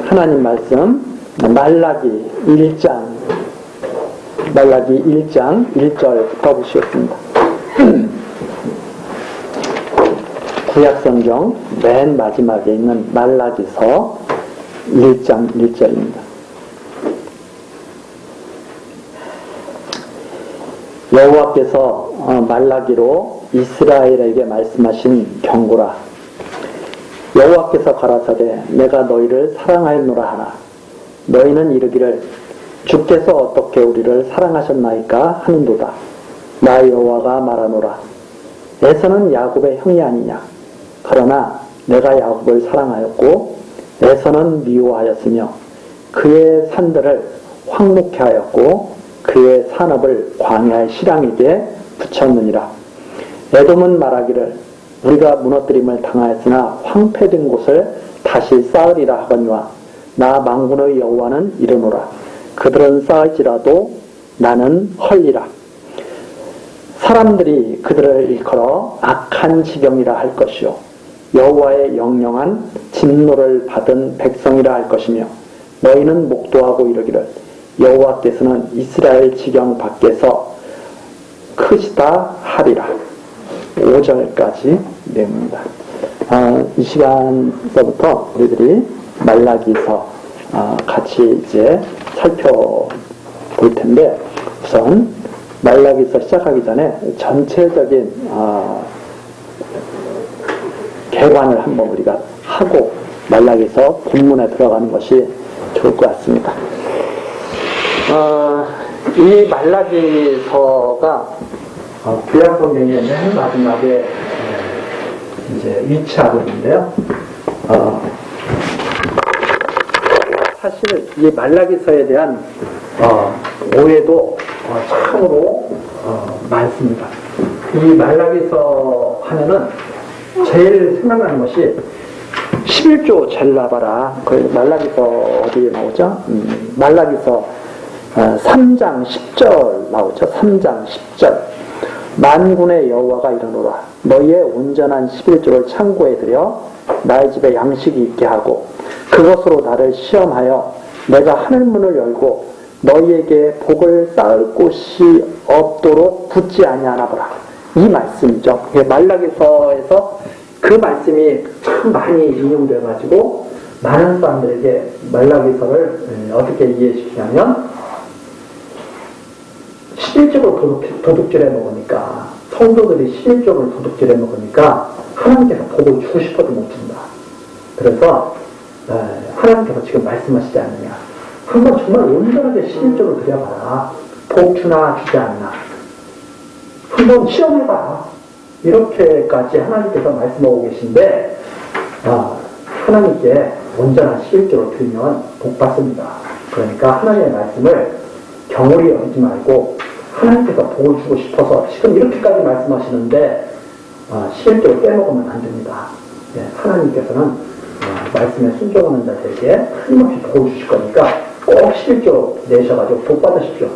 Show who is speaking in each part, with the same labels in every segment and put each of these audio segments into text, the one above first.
Speaker 1: 하나님 말씀 말라기 1장 1절부터 보시겠습니다. 구약성경 맨 마지막에 있는 말라기서 1장 1절입니다. 여호와께서 말라기로 이스라엘에게 말씀하신 경고라. 여호와께서 가라사대 내가 너희를 사랑하였노라 하나 너희는 이르기를 주께서 어떻게 우리를 사랑하셨나이까 하는도다. 나 여호와가 말하노라. 에서는 야곱의 형이 아니냐. 그러나 내가 야곱을 사랑하였고 에서는 미워하였으며 그의 산들을 황무케 하였고 그의 산업을 광야의 실랑에게 붙였느니라. 에돔은 말하기를 우리가 무너뜨림을 당하였으나 황폐된 곳을 다시 쌓으리라 하거니와 나 만군의 여호와는 이르노라. 그들은 쌓을지라도 나는 헐리라. 사람들이 그들을 일컬어 악한 지경이라 할 것이요 여호와의 영영한 진노를 받은 백성이라 할 것이며 너희는 목도하고 이르기를 여호와께서는 이스라엘 지경 밖에서 크시다 하리라. 5절까지 내용입니다. 이 시간서부터 우리들이 말라기서 같이 이제 살펴볼 텐데, 우선 말라기서 시작하기 전에 전체적인 개관을 한번 우리가 하고 말라기서 본문에 들어가는 것이 좋을 것 같습니다. 이 말라기서가 구약성경의 맨 마지막에 이제 위치하고 있는데요. 사실 이 말라기서에 대한 오해도 참으로 많습니다. 이 말라기서 하면은 제일 생각나는 것이 11조 젤라바라. 그 말라기서 어디에 나오죠? 말라기서 3장 10절 나오죠. 3장 10절. 만군의 여호와가 이르노라. 너희의 온전한 11조를 창고에 들여 나의 집에 양식이 있게 하고 그것으로 나를 시험하여 내가 하늘문을 열고 너희에게 복을 쌓을 곳이 없도록 붙지 아니하나 보라. 이 말씀이죠. 말라기서에서 그 말씀이 참 많이 인용되어가지고 많은 사람들에게 말라기서를 어떻게 이해시키냐면 11조를 도둑질해 먹으니까, 성도들이 11조를 도둑질해 먹으니까 하나님께서 복을 주고 싶어도 못 준다. 그래서 하나님께서 지금 말씀하시지 않느냐. 한번 정말 온전하게 11조를 드려봐라. 복 주나 주지 않나. 한번 시험해봐라. 이렇게까지 하나님께서 말씀하고 계신데, 하나님께 온전한 11조를 드리면 복 받습니다. 그러니까 하나님의 말씀을 경홀히 여기지 말고 하나님께서 복을 주고 싶어서 지금 이렇게까지 말씀하시는데 11조를 빼먹으면 안 됩니다. 하나님께서는 말씀에 순종하는 자들에게 틀림없이 복을 주실 거니까 꼭 11조 내셔가지고 복 받으십시오.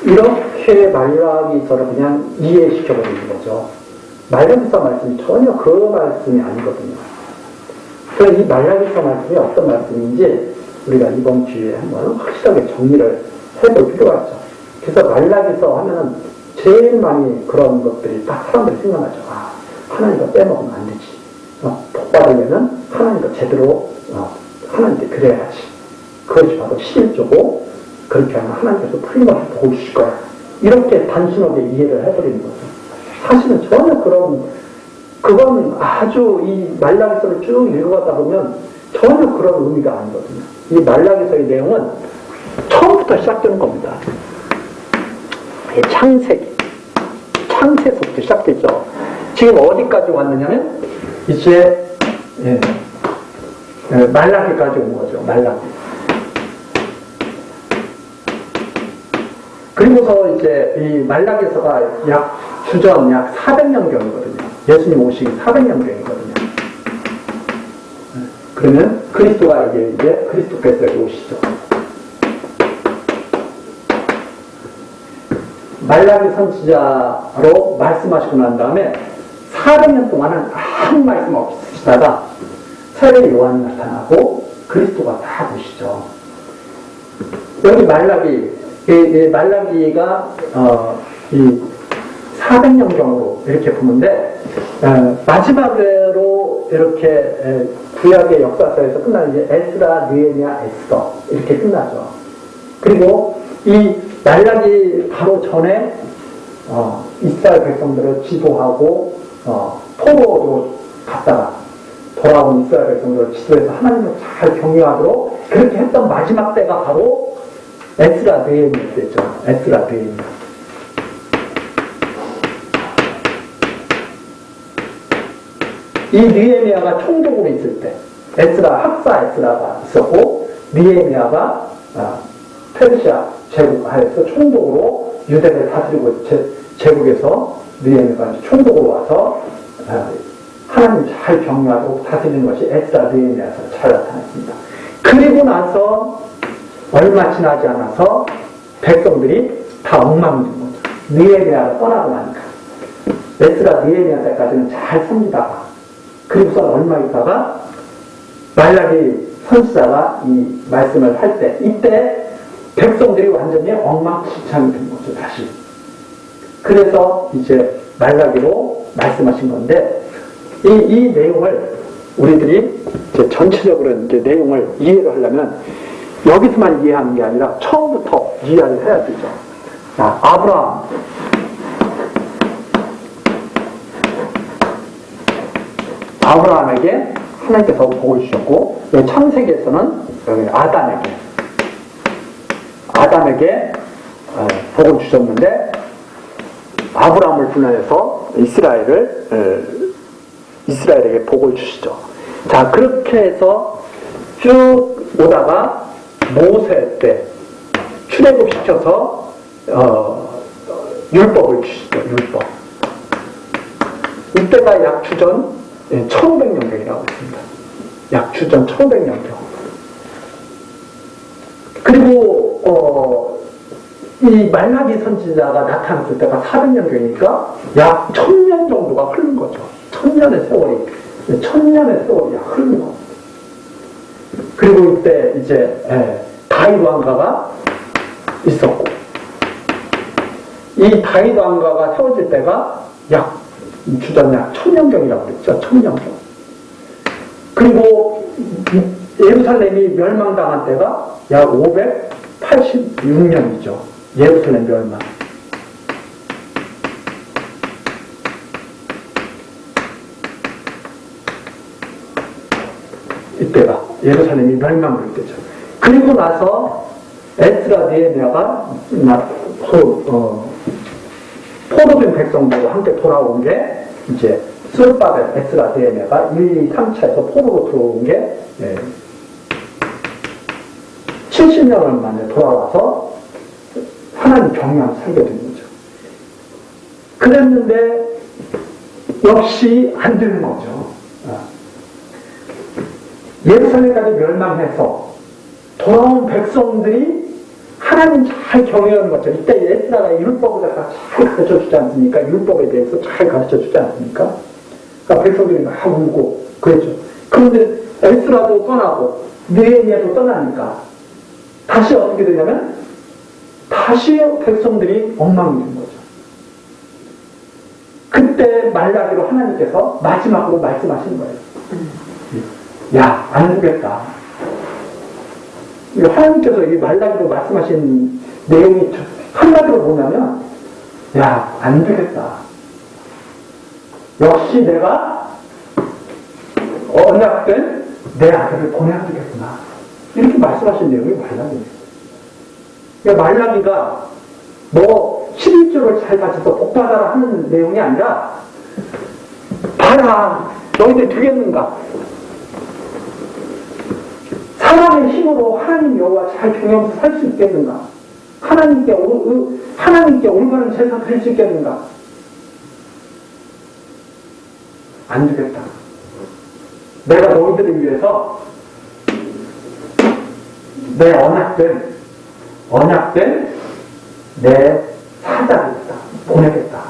Speaker 1: 이렇게 말라기서를 그냥 이해시켜버리는 거죠. 말라기서 말씀이 전혀 그 말씀이 아니거든요. 그래서 이 말라기서 말씀이 어떤 말씀인지 우리가 이번 주에 한번 확실하게 정리를 해볼 필요가 있죠. 그래서 말라기서 하면은 제일 많이 그런 것들이 딱 사람들이 생각나죠. 하나님과 빼먹으면 안 되지. 복 받으려면 하나님과 제대로 하나님께 드려야지. 그것이 바로 11조고 그렇게 하면 하나님께서 틀림없이 복을 주실 거야. 이렇게 단순하게 이해를 해버리는 거죠. 사실은 전혀 그건 아주 이 말라기서를 쭉 읽어가다 보면 전혀 그런 의미가 아니거든요. 이 말라기서의 내용은 처음부터 시작되는 겁니다. 창세서부터 시작되죠. 지금 어디까지 왔느냐면 이제 말라기까지 온 거죠. 말라기. 그리고서 이제 이 말라기서가 주전 약 400년경이거든요. 예수님 오시기 400년경이거든요. 그러면 그리스도가 이제 그리스도께서 여기 오시죠. 말라기 선지자로 말씀하시고 난 다음에 400년 동안은 아무 말씀 없으시다가 세례 요한이 나타나고 그리스도가 다 되시죠. 여기 말라기가 이 400년경으로 이렇게 보는데 마지막으로 이렇게 구약의 역사서에서 끝나는 이제 에스라, 느헤미야, 에스더 이렇게 끝나죠. 그리고 이 말라기 바로 전에 이스라엘 백성들을 지도하고 포로로 갔다가 돌아온 이스라엘 백성들을 지도해서 하나님을 잘 경외하도록 그렇게 했던 마지막 때가 바로 에스라, 느헤미야 때죠. 에스라, 느헤미야. 이 느헤미야가 총독으로 있을 때 에스라, 학사 에스라가 있었고 느헤미야가 페르시아 제국 하에서 총독으로 유대를 다스리고 제국에서 느헤미야가 총독으로 와서 하나님 잘 경외하고 다스리는 것이 에스라, 느헤미야에서 잘 나타났습니다. 그리고 나서 얼마 지나지 않아서 백성들이 다 엉망이 된 거죠. 느헤미야가 떠나고 나니까 에스라, 느헤미야 때까지는 잘 삽니다가 그리고서 얼마 있다가 말라기 선지자가 이 말씀을 할 때 이때 백성들이 완전히 엉망진창이 된 거죠. 다시. 그래서 이제 말라기로 말씀하신 건데 이 내용을 우리들이 이제 전체적으로 이제 내용을 이해를 하려면 여기서만 이해하는 게 아니라 처음부터 이해를 해야 되죠. 자, 아브라함에게 하나님께서 복을 주셨고 창세기에서는 여기 아담에게 복을 주셨는데 아브라함을 분할해서 이스라엘에게 복을 주시죠. 자, 그렇게 해서 쭉 오다가 모세 때 출애굽시켜서 율법을 주시죠. 율법. 이때가 약 주전 1500년경이라고 했습니다. 약 주전 1500년경. 그리고 이 말라기 선지자가 나타났을 때가 400년경이니까 약 1000년 정도가 흐른 거죠. 1000년의 세월이 흐른 거. 그리고 이때 이제 다윗 왕가가 있었고 이 다윗 왕가가 세워질 때가 약 주전 약 1000년경이라고 그랬죠. 1000년경. 그리고 예루살렘이 멸망당한 때가 약 586년이죠. 예루살렘 멸망. 이때가 예루살렘이 멸망될 때죠. 그리고 나서 에스라, 느헤미야가 포로된 백성들과 함께 돌아온 게 이제 스룹바벨, 에스라, 느헤미야가 1, 2, 3차에서 포로로 들어온 게 70년을 만에 돌아와서 하나님 경외하며 살게 된 거죠. 그랬는데 역시 안 되는 거죠. 예루살렘까지 멸망해서 돌아온 백성들이 하나님 잘 경외하는 거죠. 이때 에스라가 율법을 잘 가르쳐주지 않습니까? 율법에 대해서 잘 가르쳐주지 않습니까? 그러니까 백성들이 막 울고 그랬죠. 그런데 에스라도 떠나고 느헤미야도 떠나니까 다시 어떻게 되냐면 다시 백성들이 엉망이 된 거죠. 그때 말라기로 하나님께서 마지막으로 말씀하신 거예요. 야, 안 되겠다. 하나님께서 이 말라기로 말씀하신 내용이 한마디로 뭐냐면, 야, 안 되겠다. 역시 내가 언약된 내 아들을 보내야 되겠구나. 이렇게 말씀하신 내용이 말라기예요. 그러니까 말라기가 너 11조를 잘 가져서 복받아라 하는 내용이 아니라, 봐라, 너희들 되겠는가? 사람의 힘으로 하나님 여호와 잘 경영해서 살 수 있겠는가? 하나님께 올바른 제사 드릴 수 있겠는가? 안 되겠다. 내가 너희들을 위해서 내 언약된 내 사자를 보내겠다.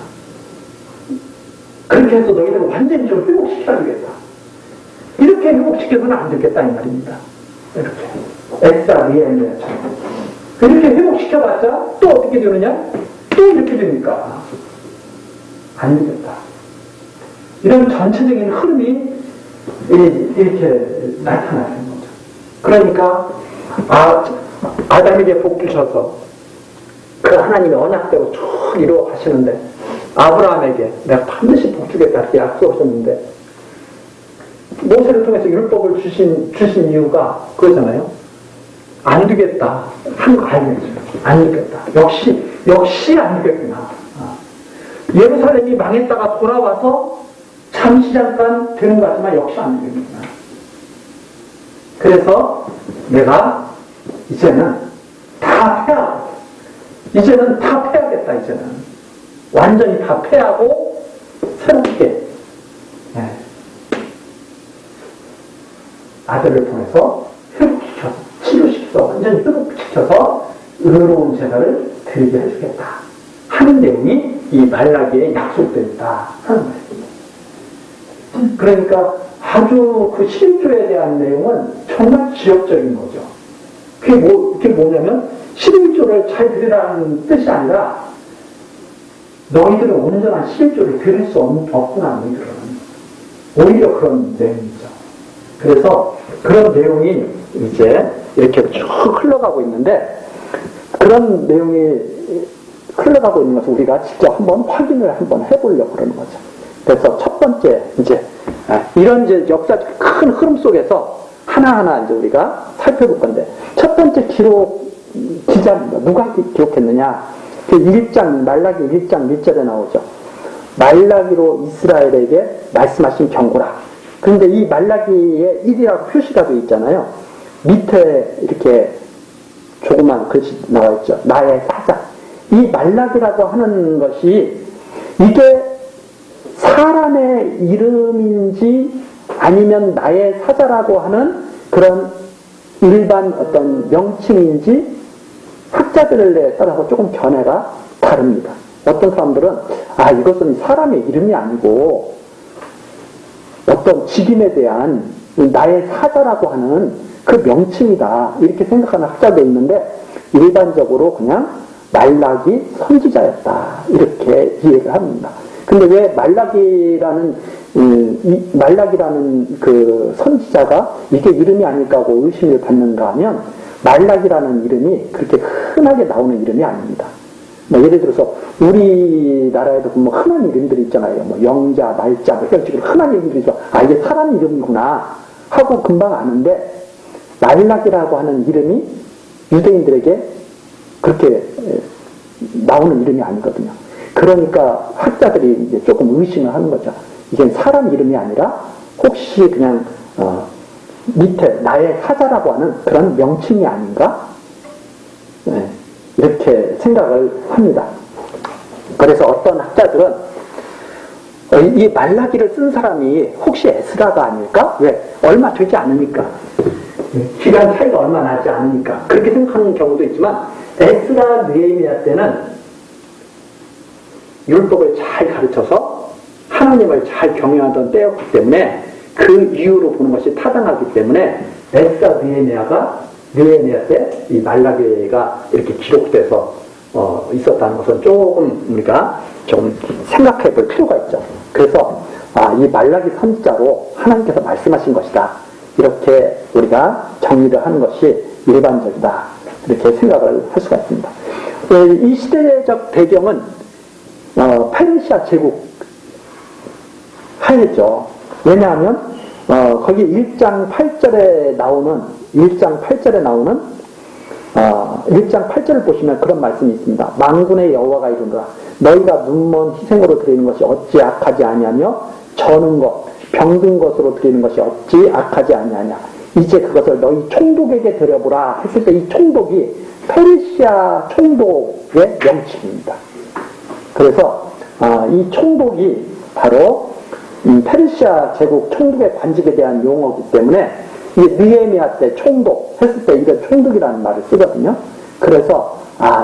Speaker 1: 그렇게 해서 너희들을 완전히 좀 회복시켜주겠다. 이렇게 회복시켜서는 안 되겠다 이 말입니다. 이렇게. 에스라 느헤미야처럼. 이렇게 회복시켜봤자 또 어떻게 되느냐? 또 이렇게 됩니까? 안 되겠다. 이런 전체적인 흐름이 이렇게 나타나는 거죠. 그러니까 아담에게 복 주셔서 그 하나님의 언약대로 쭉 이루어 가시는데 아브라함에게 내가 반드시 복 주겠다 이렇게 약속하셨는데 모세를 통해서 율법을 주신 이유가 그거잖아요. 안 되겠다 하는 거 알겠죠. 안 되겠다. 역시 안 되겠구나. 예루살렘이 망했다가 돌아와서 잠시 잠깐 되는 것 같지만 역시 안 되겠구나. 그래서 내가 이제는 다 패야겠다. 이제는 완전히 다 패하고 새롭게 아들을 통해서 회복시켜서 치료시켜서 완전히 회복시켜서 의로운 제사를 드리게 해주겠다 하는 내용이 이 말라기에 약속되어 있다 하는 말입니다. 그러니까 아주 그 11조에 대한 내용은 정말 지역적인 거죠. 그게 뭐냐면 11조를 잘 들으라는 뜻이 아니라 너희들은 온전한 11조를 들을 수 없구나. 너희들은 오히려 그런 내용이죠. 그래서 그런 내용이 이제 이렇게 쭉 흘러가고 있는데 그런 내용이 흘러가고 있는 것을 우리가 직접 한번 확인을 한번 해보려고 그러는 거죠. 그래서 첫 번째 이제 이런 이제 역사적 큰 흐름 속에서 하나하나 이제 우리가 살펴볼 건데 첫 번째 기자입니다. 누가 기록했느냐? 그 1장 말라기 1장 1절에 나오죠. 말라기로 이스라엘에게 말씀하신 경고라. 그런데 이 말라기에 1이라고 표시가 되어 있잖아요. 밑에 이렇게 조그만 글씨 나와 있죠. 나의 사자. 이 말라기라고 하는 것이 이게 사람의 이름인지 아니면 나의 사자라고 하는 그런 일반 어떤 명칭인지 학자들에 따라서 조금 견해가 다릅니다. 어떤 사람들은 이것은 사람의 이름이 아니고 어떤 직임에 대한 나의 사자라고 하는 그 명칭이다 이렇게 생각하는 학자도 있는데 일반적으로 그냥 말라기 선지자였다 이렇게 이해를 합니다. 근데 왜 말라기라는 그 선지자가 이게 이름이 아닐까 하고 의심을 받는가 하면 말라기라는 이름이 그렇게 흔하게 나오는 이름이 아닙니다. 예를 들어서 우리나라에도 뭐 흔한 이름들이 있잖아요. 뭐 영자, 말자, 뭐 이런 식으로 흔한 이름들이 있죠. 이게 사람 이름이구나 하고 금방 아는데 말라기라고 하는 이름이 유대인들에게 그렇게 나오는 이름이 아니거든요. 그러니까 학자들이 이제 조금 의심을 하는 거죠. 이게 사람 이름이 아니라 혹시 그냥 밑에 나의 사자라고 하는 그런 명칭이 아닌가? 이렇게 생각을 합니다. 그래서 어떤 학자들은 이 말라기를 쓴 사람이 혹시 에스라가 아닐까? 왜? 얼마 되지 않으니까. 기간 차이가 얼마 나지 않으니까. 그렇게 생각하는 경우도 있지만 에스라 느헤미야 때는 율법을 잘 가르쳐서 하나님을 잘 경외하던 때였기 때문에 그 이유로 보는 것이 타당하기 때문에 에스라 느헤미야 때 이 말라기가 이렇게 기록돼서 있었다는 것은 조금 우리가 좀 생각해 볼 필요가 있죠. 그래서 이 말라기 선지자로 하나님께서 말씀하신 것이다. 이렇게 우리가 정리를 하는 것이 일반적이다. 이렇게 생각을 할 수가 있습니다. 이 시대적 배경은 페르시아 제국 하였죠. 왜냐하면 거기 1장 8절에 나오는 1장 8절을 보시면 그런 말씀이 있습니다. 만군의 여호와가 이르노라 너희가 눈먼 희생으로 드리는 것이 어찌 악하지 아니하며 저는 것 병든 것으로 드리는 것이 어찌 악하지 아니하냐 이제 그것을 너희 총독에게 드려보라 했을 때 이 총독이 페르시아 총독의 명칭입니다. 그래서 이 총독이 바로 페르시아 제국 총독의 관직에 대한 용어이기 때문에 이 느헤미야 때 총독 했을 때 이게 총독이라는 말을 쓰거든요. 그래서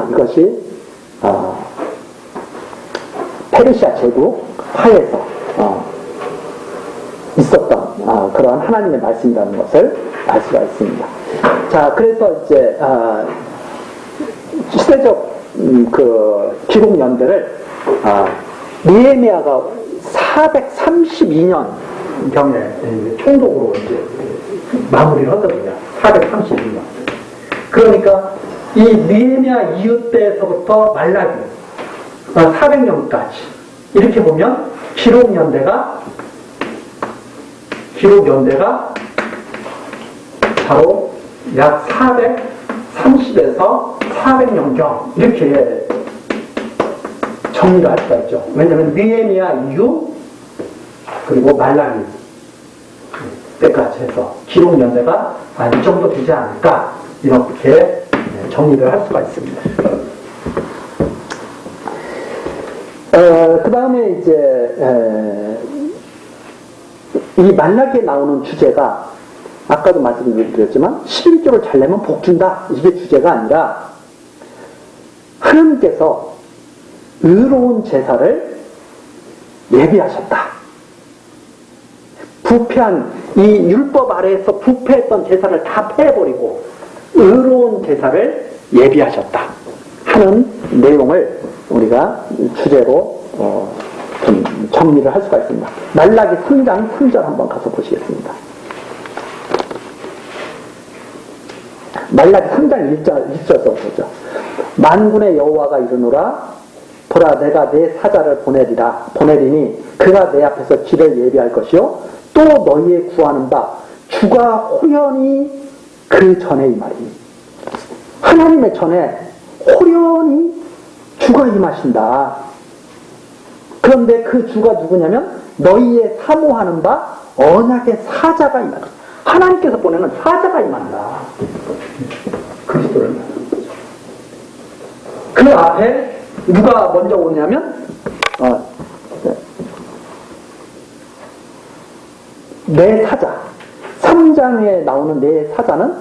Speaker 1: 이것이 페르시아 제국 하에서 있었던 그러한 하나님의 말씀이라는 것을 알 수가 있습니다.
Speaker 2: 자, 그래서 이제 시대적 그 기록 연대를 느헤미야가 432년
Speaker 1: 경에 총독으로 이제 마무리를 하거든요. 432년. 그러니까 이 느헤미야 이후 때에서부터 말라기 400년까지 이렇게 보면 기록 연대가 바로 약 430에서 400년경 이렇게 정리를 할 수가 있죠. 왜냐하면 느헤미야 이후 그리고 말라기 때까지 해서 기록 연대가 이 정도 되지 않을까 이렇게 정리를 할 수가 있습니다.
Speaker 2: 그 다음에 이제 이 말라기에 나오는 주제가 아까도 말씀드렸지만 11조를 잘 내면 복 준다 이게 주제가 아니라 하나님께서 의로운 제사를 예비하셨다. 부패한 이 율법 아래에서 부패했던 제사를 다 패해버리고 의로운 제사를 예비하셨다 하는 내용을 우리가 주제로 좀 정리를 할 수가 있습니다. 말라기 3장 3절 한번 가서 보시겠습니다. 말라기 3장 1절부터 보죠. 만군의 여호와가 이르노라 보라 내가 내 사자를 보내리니 그가 내 앞에서 길을 예비할 것이요 또 너희의 구하는 바 주가 호련히 그 전에 임하리니 하나님의 전에 호련히 주가 임하신다. 그런데 그 주가 누구냐면 너희의 사모하는 바 언약의 사자가 임한다. 하나님께서 보내는 사자가 임한다. 그리스도를 말하는 거죠. 그 앞에 누가 먼저 오냐면 내 사자 3장에 나오는 내 사자는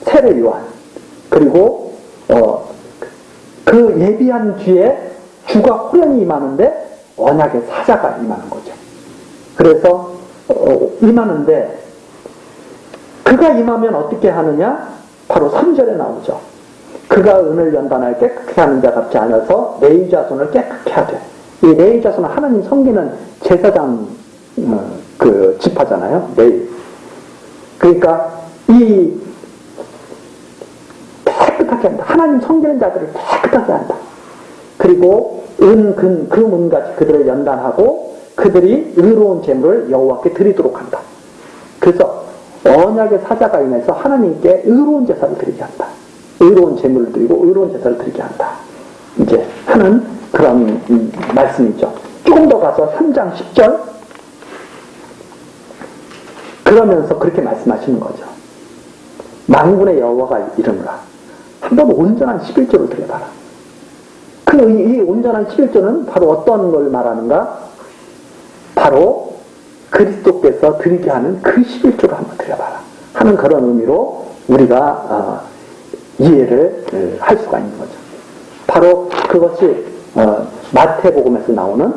Speaker 2: 세례 요한 그리고 그 예비한 뒤에 주가 호련히 임하는데 언약의 사자가 임하는 거죠. 그래서 임하는데 그가 임하면 어떻게 하느냐? 바로 3절에 나오죠. 그가 은을 연단하여 깨끗게 하는 자 같지 않아서 레위 자손을 깨끗게 하되 이 레위 자손은 하나님 섬기는 제사장 그 지파잖아요. 레위. 그러니까 이 깨끗하게 한다. 하나님 섬기는 자들을 깨끗하게 한다. 그리고 금은같이 그들을 연단하고 그들이 의로운 제물을 여호와께 드리도록 한다. 그래서 언약의 사자가 임해서 하나님께 의로운 제사를 드리게 한다. 의로운 제물을 드리고 의로운 제사를 드리게 한다. 이제 하는 그런 말씀이죠. 조금 더 가서 3장 10절 그러면서 그렇게 말씀하시는 거죠. 만군의 여호와가 이르노라. 한번 온전한 11조를 드려봐라. 이 온전한 11조는 바로 어떤 걸 말하는가? 바로 그리스도께서 드리게 하는 그 11조를 한번 드려봐라 하는 그런 의미로 우리가 이해를 할 수가 있는 거죠. 바로 그것이 마태복음에서 나오는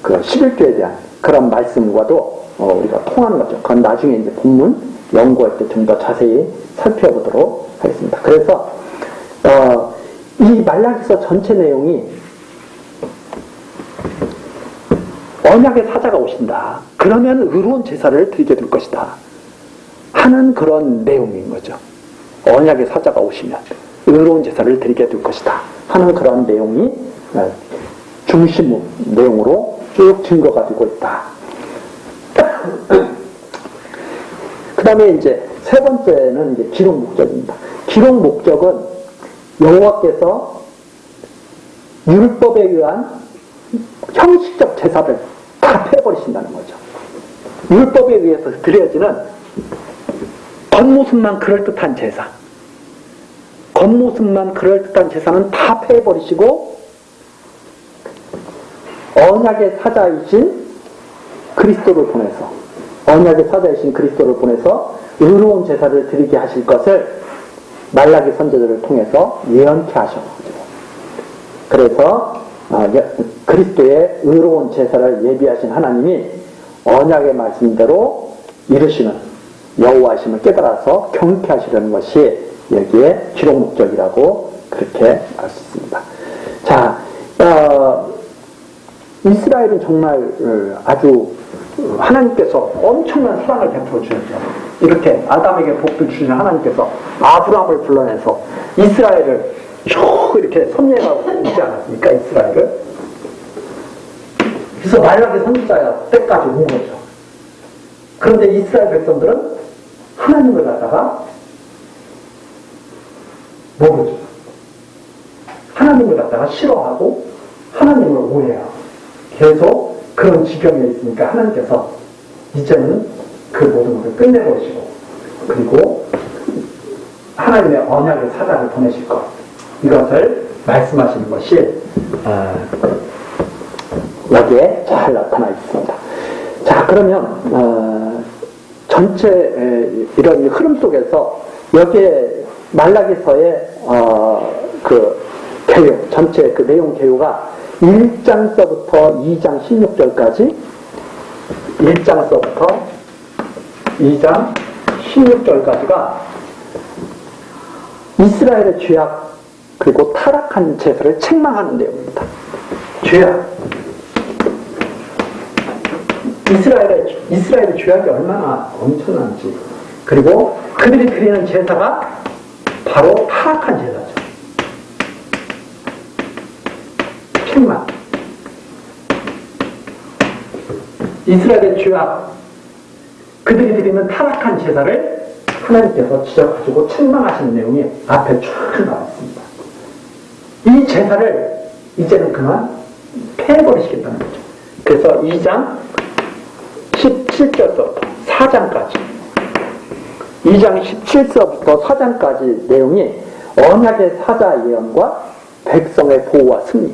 Speaker 2: 그 11조에 대한 그런 말씀과도 우리가 통하는 거죠. 그건 나중에 이제 본문 연구할 때 좀 더 자세히 살펴보도록 하겠습니다. 그래서 이 말라기서 전체 내용이 언약의 사자가 오신다. 그러면 의로운 제사를 드리게 될 것이다. 하는 그런 내용인 거죠. 언약의 사자가 오시면 의로운 제사를 드리게 될 것이다. 하는 그런 내용이 중심 내용으로 쭉 증거 가지고 있다. 그 다음에 이제 세 번째는 이제 기록 목적입니다. 기록 목적은 여호와께서 율법에 의한 형식적 제사를 다 패버리신다는 거죠. 율법에 의해서 드려지는 겉모습만 그럴듯한 제사, 겉모습만 그럴듯한 제사는 다 패버리시고 언약의 사자이신 그리스도를 보내서 언약의 사자이신 그리스도를 보내서 의로운 제사를 드리게 하실 것을 말라기 선지자를 통해서 예언케 하셔가지고 그래서 그리스도의 의로운 제사를 예비하신 하나님이 언약의 말씀대로 이루시는 여호와심을 깨달아서 경쾌하시려는 것이 여기에 주력 목적이라고 그렇게 알 수 있습니다. 자, 이스라엘은 정말 아주 하나님께서 엄청난 사랑을 베풀어 주셨죠. 이렇게 아담에게 복을 주신 하나님께서 아브라함을 불러내서 이스라엘을 쭉 이렇게 섭리해가고 있지 않았습니까? 이스라엘을. 그래서 말라기 선지자 때까지 온 거죠. 그런데 이스라엘 백성들은 하나님을 갖다가 모르죠. 하나님을 갖다가 싫어하고 하나님을 오해해요. 계속 그런 지경에 있으니까 하나님께서 이제는 그 모든 것을 끝내버리시고 그리고 하나님의 언약의 사자를 보내실 것 이것을 말씀하시는 것이 여기에 잘 나타나 있습니다. 자, 그러면 전체 이런 흐름 속에서 여기에 말라기서의 그 개요, 전체 그 내용 개요가 1장서부터 2장 16절까지 1장서부터 2장 16절까지가 이스라엘의 죄악 그리고 타락한 제사를 책망하는 내용입니다. 죄악. 이스라엘의 죄악이 얼마나 엄청난지 그리고 그들이 드리는 제사가 바로 타락한 제사죠. 책망. 이스라엘의 죄악 그들이 드리는 타락한 제사를 하나님께서 지적하시고 책망하시는 내용이 앞에 쭉 나와 있습니다. 이 제사를 이제는 그만 패해버리시겠다는 거죠. 그래서 2장 17절부터 4장까지 2장 17절부터 4장까지 내용이 언약의 사자 예언과 백성의 보호와 승리.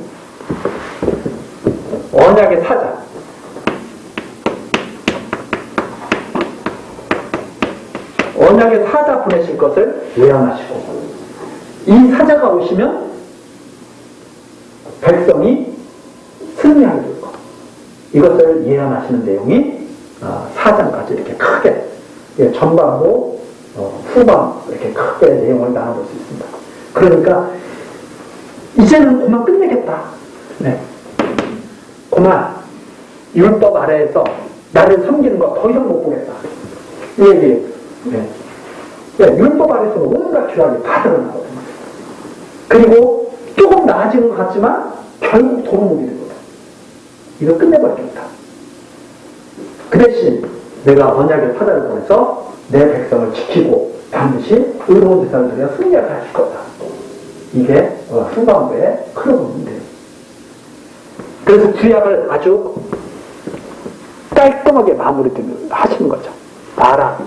Speaker 2: 언약의 사자. 언약의 사자 보내실 것을 예언하시고 이 사자가 오시면 백성이 승리하게 될 것. 이것을 예언하시는 내용이 4장까지 이렇게 크게 전반부 후반 이렇게 크게 내용을 나눠볼 수 있습니다. 그러니까 이제는 그만 끝내겠다. 네. 그만 율법 아래에서 나를 섬기는 거 더 이상 못 보겠다. 이 얘기. 네. 네, 율법 아래에서는 온갖 죄악이 다 드러나거든요. 그리고 조금 나아지는 것 같지만 결국 도루묵이 되거든. 이거 끝내버리겠다. 그 대신 내가 언약의 사자를 보내서 내 백성을 지키고 반드시 의로운 제사를 드려 승리하게 하실 거다. 이게 후반부의 흐름인데. 그래서 구약을 아주 깔끔하게 마무리하시는 거죠. 알아.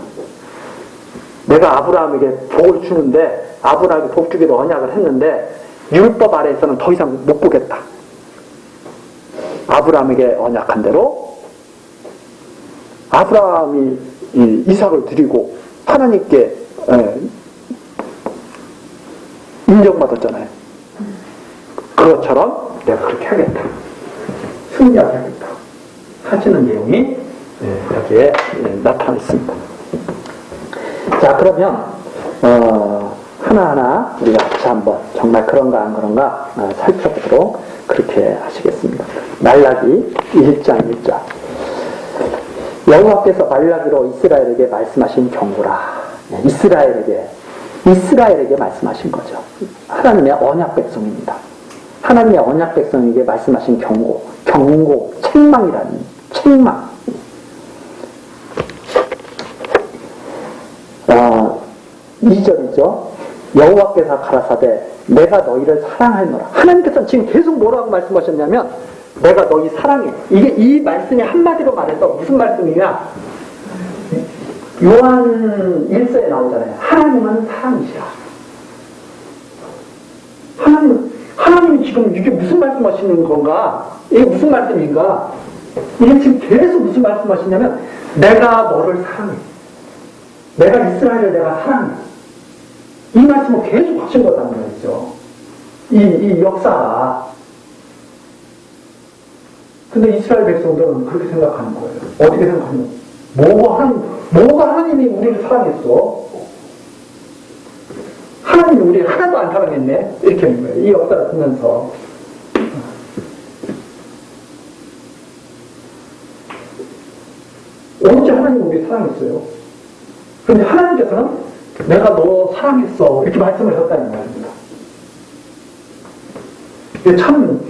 Speaker 2: 내가 아브라함에게 복을 주는데 아브라함에게 복 주기로 언약을 했는데 율법 아래에서는 더 이상 못 보겠다. 아브라함에게 언약한 대로 아브라함이 이삭을 드리고 하나님께 인정받았잖아요. 그것처럼 내가 그렇게 하겠다. 승리하게 하겠다. 하시는 내용이 여기에 나타나 있습니다. 자, 그러면 하나하나 우리가 같이 한번 정말 그런가 안 그런가 살펴보도록 그렇게 하시겠습니다. 말라기 1장 1절. 여호와께서 말라기로 이스라엘에게 말씀하신 경고라. 이스라엘에게 말씀하신 거죠. 하나님의 언약 백성입니다. 하나님의 언약 백성에게 말씀하신 경고, 책망이라니, 책망. 2절이죠. 여호와께서 가라사대 내가 너희를 사랑하노라. 하나님께서 지금 계속 뭐라고 말씀하셨냐면 내가 너희 사랑해. 이 말씀이 한마디로 말해서 무슨 말씀이냐? 요한 1서에 나오잖아요. 하나님은 사랑이시라. 하나님이 지금 이게 무슨 말씀하시는 건가? 이게 무슨 말씀인가? 이게 지금 계속 무슨 말씀하시냐면 내가 너를 사랑해. 내가 이스라엘을 내가 사랑해. 이 말씀을 계속 하신 거란 말이죠. 이 역사가. 근데 이스라엘 백성들은 그렇게 생각하는 거예요. 어떻게 생각하냐면
Speaker 1: 뭐가 하나님이 우리를 사랑했어? 하나님이 우리를 하나도 안 사랑했네? 이렇게 하는 거예요. 이 역사를 보면서. 언제 하나님이 우리를 사랑했어요? 그런데 하나님께서는 내가 너 사랑했어. 이렇게 말씀을 하셨다는 말입니다. 이게 참,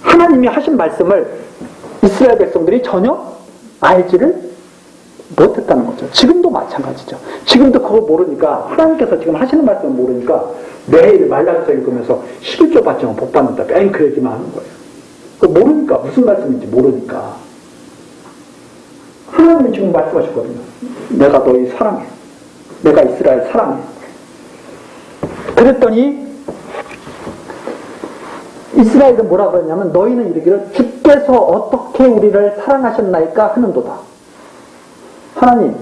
Speaker 1: 하나님이 하신 말씀을 이스라엘 백성들이 전혀 알지를 못했다는 거죠. 지금도 마찬가지죠. 지금도 그걸 모르니까, 하나님께서 지금 하시는 말씀을 모르니까 매일 말라기서 읽으면서 11조 받지만 복 받는다. 매일 그 얘기만 하는 거예요. 그거 모르니까, 무슨 말씀인지 모르니까. 하나님이 지금 말씀하셨거든요. 내가 너희 사랑해. 내가 이스라엘 사랑해. 그랬더니 이스라엘은 뭐라고 했냐면 너희는 이르기를 주께서 어떻게 우리를 사랑하셨나이까 하는도다. 하나님,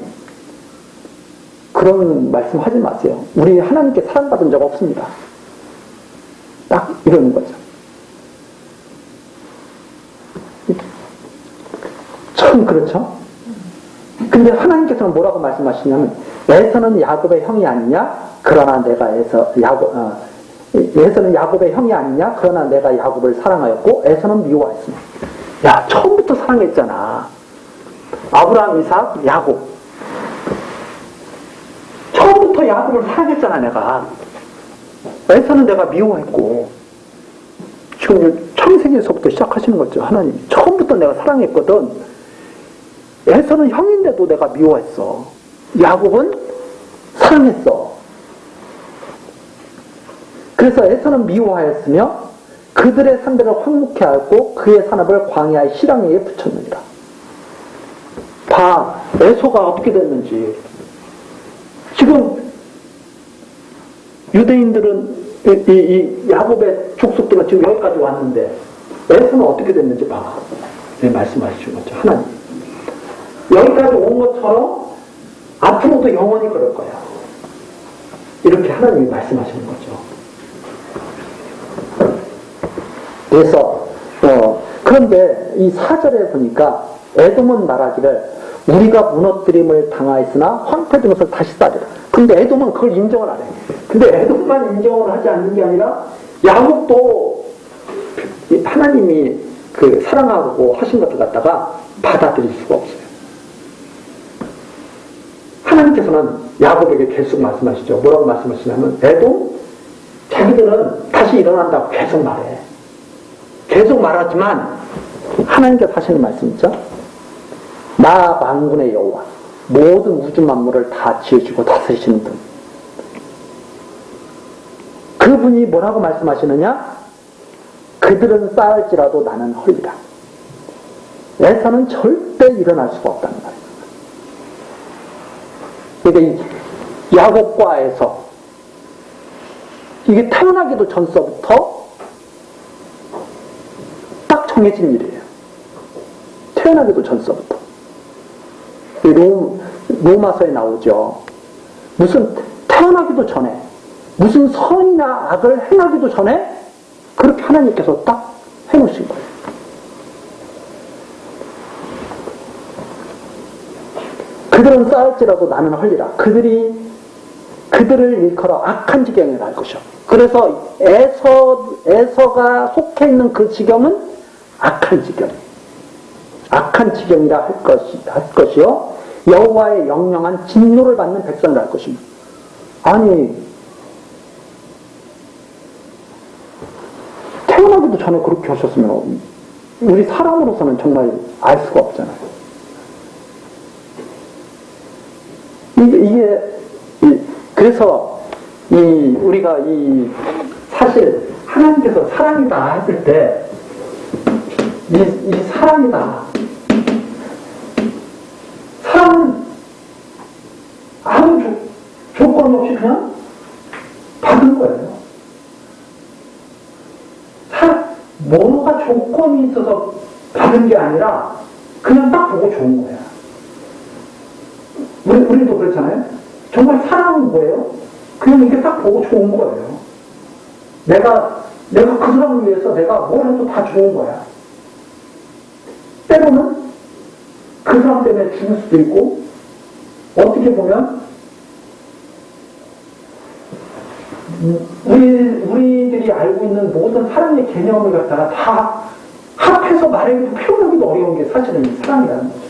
Speaker 1: 그런 말씀 하지 마세요. 우리 하나님께 사랑받은 적 없습니다. 딱 이러는 거죠. 참 그렇죠? 근데 하나님께서는 뭐라고 말씀하시냐면 에서는 야곱의 형이 아니냐? 그러나 내가 에서는 야곱의 형이 아니냐? 그러나 내가 야곱을 사랑하였고 에서는 미워했으며. 야, 처음부터 사랑했잖아. 아브라함, 이삭, 야곱. 처음부터 야곱을 사랑했잖아, 내가. 에서는 내가 미워했고. 지금 창세기에서부터 시작하시는 거죠, 하나님. 처음부터 내가 사랑했거든. 에서는 형인데도 내가 미워했어. 야곱은 사랑했어. 그래서 에서는 미워하였으며 그들의 산들을 황무케 하였고 그의 산업을 광야의 실황위에 붙였느니라. 봐, 에서가 어떻게 됐는지. 지금 유대인들은 이 야곱의 족속들은 지금 여기까지 왔는데 에서는 어떻게 됐는지 봐. 네, 말씀하시는 거죠, 하나님. 여기까지 온 것처럼 앞으로도 영원히 그럴 거야. 이렇게 하나님이 말씀하시는 거죠. 그래서 그런데 이 4절에 보니까 에돔은 말하기를 우리가 무너뜨림을 당하였으나 황폐된 것을 다시 쌓으리라. 근데 에돔은 그걸 인정을 안 해. 근데 에돔만 인정을 하지 않는 게 아니라 야곱도 하나님이 그 사랑하고 하신 것을 갖다가 받아들일 수가 없어요. 하나님께서는 야곱에게 계속 말씀하시죠. 뭐라고 말씀하시냐면 에돔 자기들은 다시 일어난다고 계속 말해. 계속 말하지만 하나님께서 하시는 말씀 있죠. 나 만군의 여호와 모든 우주 만물을 다 지으시고 다스리시는 분. 그분이 뭐라고 말씀하시느냐? 그들은 쌓을지라도 나는 헐리라. 에서는 절대 일어날 수가 없다는 말이에요. 그러니까 이 야곱과 에서 이게 태어나기도 전서부터 딱 정해진 일이에요. 태어나기도 전서부터. 로마서에 나오죠. 무슨 태어나기도 전에 무슨 선이나 악을 행하기도 전에 그렇게 하나님께서 딱 해놓으신 거예요. 그들은 쌓을지라도 나는 헐리라. 그들을 일컬어 악한 지경에 갈 것이요. 그래서 에서가 속해 있는 그 지경은 악한 지경이에요. 악한 지경이라 할 것이요. 여호와의 영영한 진노를 받는 백성이라 할 것입니다. 아니, 태어나기도 전에 그렇게 하셨으면 우리 사람으로서는 정말 알 수가 없잖아요. 그래서 우리가 사실 하나님께서 사랑이다 했을 때 이 사랑이다. 사랑은 아무 조건 없이 그냥 받은 거예요. 뭐가 조건이 있어서 받은 게 아니라 그냥 딱 보고 좋은 거야. 우리도 그렇잖아요. 정말 사랑은 뭐예요? 그냥 이렇게 딱 보고 좋은 거예요. 내가 그 사람을 위해서 내가 뭘 해도 다 좋은 거야. 때로는 그 사람 때문에 죽을 수도 있고, 어떻게 보면 우리들이 알고 있는 모든 사랑의 개념을 갖다가 다 합해서 말하기도 표현하기도 어려운 게 사실은 이 사랑이라는 거죠.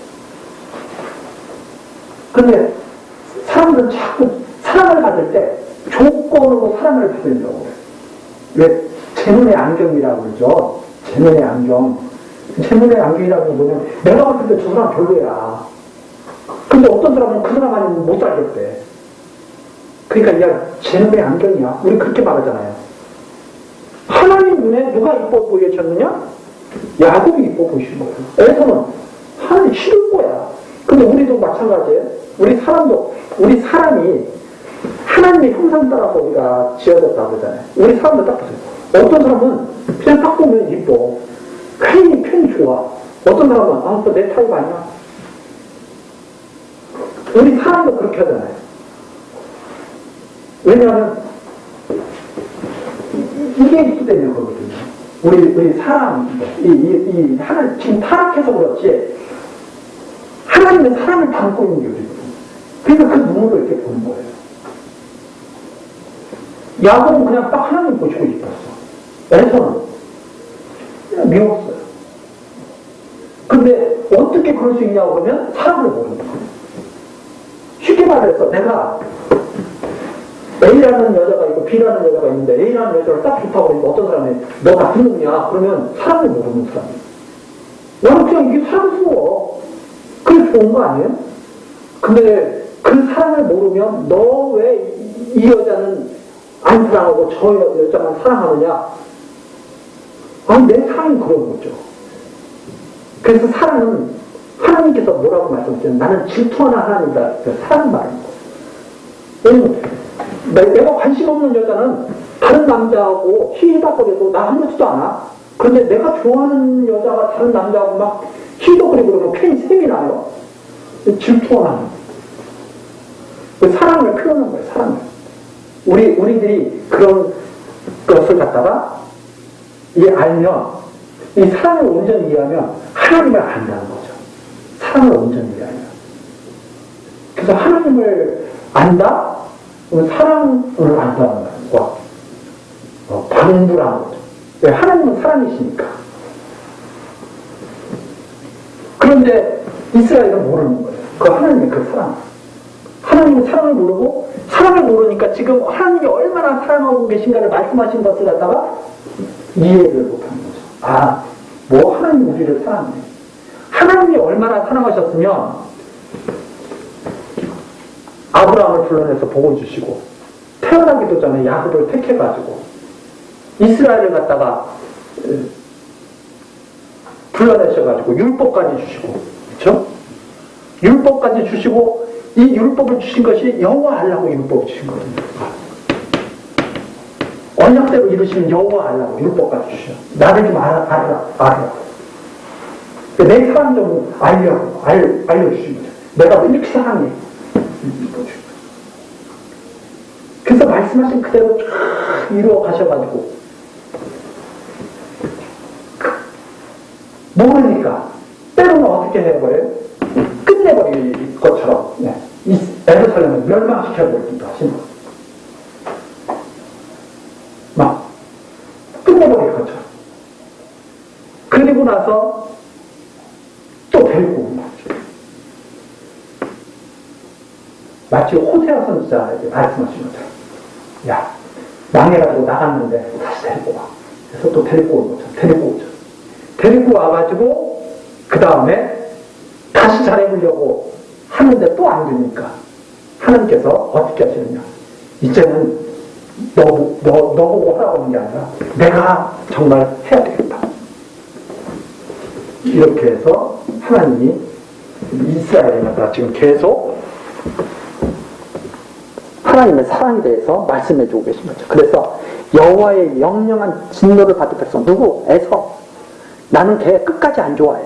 Speaker 1: 그런데 사람들은 자꾸 사랑을 받을 때 조건으로 사랑을 받으려고 해요. 왜 제 눈의 안경이라고 그러죠. 제 눈의 안경. 제 눈의 안경이라는 건 뭐냐면 내가 봤을 때 저 사람 별로야. 근데 어떤 사람은 그 사람 아니면 못 살겠대. 그러니까 야, 제 눈의 안경이야. 우리 그렇게 말하잖아요. 하나님 눈에 누가 이뻐 보이셨느냐? 야곱이 이뻐 보이신 거예요. 에서는 하나님 싫은 거야. 근데 우리도 마찬가지예요. 우리 사람이 하나님의 형상 따라서 우리가 지어졌다고 그러잖아요. 우리 사람들 딱 보세요. 어떤 사람은 그냥 딱 보면 이뻐. 괜히 좋아. 어떤 사람은 아, 또 내 타입 아니야. 우리 사람도 그렇게 하잖아요. 왜냐하면 이게 있기 때문에 그러거든요. 우리 사람, 하나님 지금 타락해서 그렇지 하나님의 사랑을 담고 있는 게 우리거든요. 그러니까 그 눈으로 이렇게 보는 거예요. 야곱은 그냥 딱 하나님 보시고 싶었어. 에서는 그냥 미웠어요. 근데 어떻게 그럴 수 있냐고 그러면 사람을 모르는 거예요. 쉽게 말해서 내가 A라는 여자가 있고 B라는 여자가 있는데 A라는 여자를 딱 좋다고 그러니까 어떤 사람이 너 나쁜 놈이야. 그러면 사람을 모르는 사람이에요. 나는 그냥 이게 사랑스러워. 그게 좋은 거 아니에요? 근데 그 사랑을 모르면 너 왜 이 여자는 안 사랑하고 저 여자만 사랑하느냐? 아니 내 사랑이 그런 거죠. 그래서 사랑은 하나님께서 뭐라고 말씀하셨어요? 나는 질투하는 하나님이다. 사랑 말인 거예요. 내가 관심 없는 여자는 다른 남자하고 희희닥거려도 나 아무렇지도 않아. 그런데 내가 좋아하는 여자가 다른 남자하고 막 희희닥거리고 그러면 괜히 셈이 나요. 질투하는 사랑을 표현한 거예요. 사랑을. 우리들이 그런 것을 갖다가 알면 이 사랑을 온전히 이해하면 하나님을 안다는 거죠. 사랑을 온전히 이해하면. 그래서 하나님을 안다? 사랑을 안다는 것과 방불하는 거죠. 왜? 하나님은 사랑이시니까. 그런데 이스라엘은 모르는 거예요. 그 하나님의 그 사랑. 하나님은 사랑을 모르고 사랑을 모르니까 지금 하나님이 얼마나 사랑하고 계신가를 말씀하신 것을 갖다가 이해를 못하는 거죠. 아, 뭐 하나님이 우리를 사랑해. 하나님이 얼마나 사랑하셨으면 아브라함을 불러내서 복을 주시고 태어나기도 전에 야곱을 택해가지고 이스라엘을 갖다가 불러내셔가지고 율법까지 주시고, 그렇죠? 율법까지 주시고 이 율법을 주신 것이 여호와 하려고 율법을 주신 거거든요. 언약대로 이루시면 여호와 하려고 율법까지 주셔. 나를 좀 알아. 내 사랑 좀 알려주신 거죠. 내가 왜 이렇게 사랑해? 그래서 말씀하신 그대로 쫙 이루어 가셔가지고 모르니까 때로는 어떻게 해버려요? 끝내버릴 것처럼 이 에루살렘을 멸망시켜버리기도 하시는 거예요. 막 끝내버릴 것처럼. 그리고 나서 또 데리고 온 거죠. 마치 호세아 선지자에게 말씀하신 것처럼 야, 망해가지고 나갔는데 다시 데리고 와. 그래서 또 데리고 온 거죠. 데리고 오죠. 데리고 와가지고 그 다음에 다시 잘해보려고 하는데 또 안 되니까 하나님께서 어떻게 하시느냐. 이제는 너 보고 하라고 하는 게 아니라 내가 정말 해야 되겠다. 이렇게 해서 하나님이 이스라엘에 갖다 지금 계속 하나님의 사랑에 대해서 말씀해 주고 계신 거죠. 그래서 여호와의 명령한 진노를 받을 백성 누구? 에서. 나는 걔 끝까지 안 좋아해.